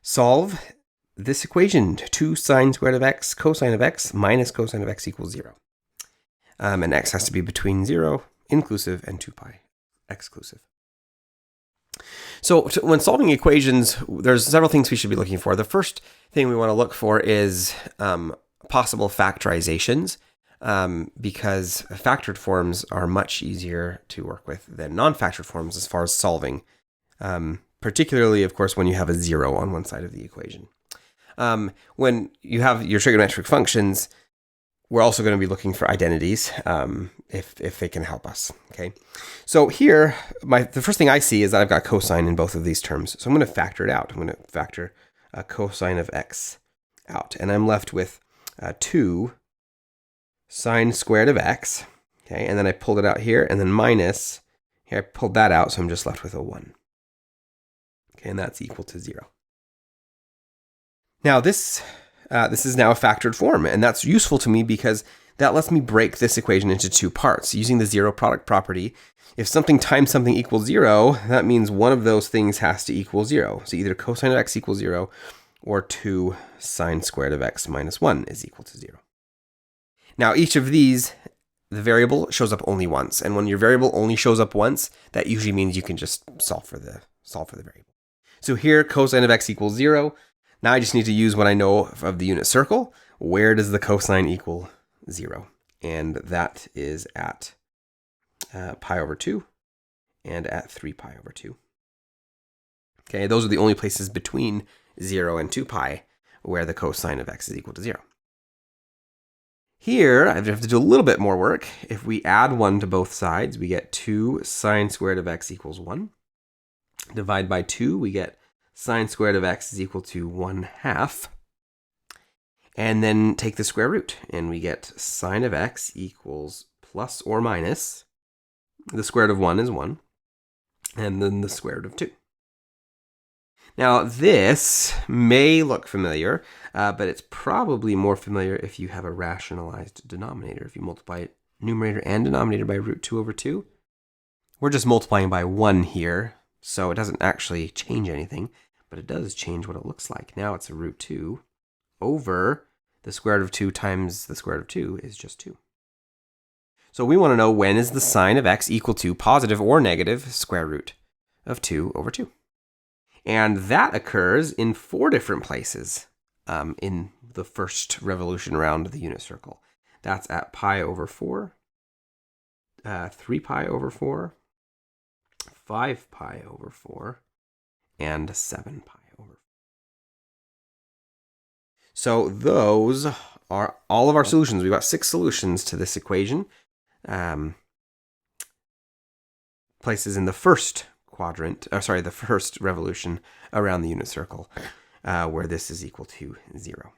solve this equation, 2 sine squared of x cosine of x minus cosine of x equals 0. And x has to be between 0 inclusive and 2 pi exclusive. So when solving equations, there's several things we should be looking for. The first thing we want to look for is possible factorizations, because factored forms are much easier to work with than non-factored forms as far as solving, particularly, of course, when you have a 0 on one side of the equation. When you have your trigonometric functions, we're also going to be looking for identities if they can help us. Okay, so here, the first thing I see is that I've got cosine in both of these terms. So I'm going to factor it out. I'm going to factor cosine of x out. And I'm left with 2 sine squared of x. Okay, and then I pulled it out here, and then minus, here I pulled that out, so I'm just left with a 1. Okay, and that's equal to 0. Now this is now a factored form, and that's useful to me because that lets me break this equation into 2 parts. Using the zero product property, if something times something equals 0, that means one of those things has to equal 0. So either cosine of x equals 0 or 2 sine squared of x minus 1 is equal to 0. Now each of these, the variable shows up only once, and when your variable only shows up once, that usually means you can just solve for the variable. So here cosine of x equals 0. Now I just need to use what I know of the unit circle. Where does the cosine equal 0? And that is at pi over 2 and at 3 pi over 2. Okay, those are the only places between 0 and 2 pi where the cosine of x is equal to 0. Here, I have to do a little bit more work. If we add 1 to both sides, we get 2 sine squared of x equals 1. Divide by 2, we get sine squared of x is equal to 1/2. And then take the square root, and we get sine of x equals plus or minus, the square root of 1 is 1, and then the square root of 2. Now this may look familiar, but it's probably more familiar if you have a rationalized denominator. If you multiply numerator and denominator by root 2 over 2, we're just multiplying by 1 here, so it doesn't actually change anything. But it does change what it looks like. Now it's a root 2 over the square root of 2 times the square root of 2 is just 2. So we want to know, when is the sine of x equal to positive or negative square root of 2 over 2? And that occurs in 4 different places in the first revolution around the unit circle. That's at pi over 4, 3 pi over 4, 5 pi over 4, and 7 pi over 4. So those are all of our solutions. We've got 6 solutions to this equation. Places in the first quadrant, the first revolution around the unit circle, where this is equal to 0.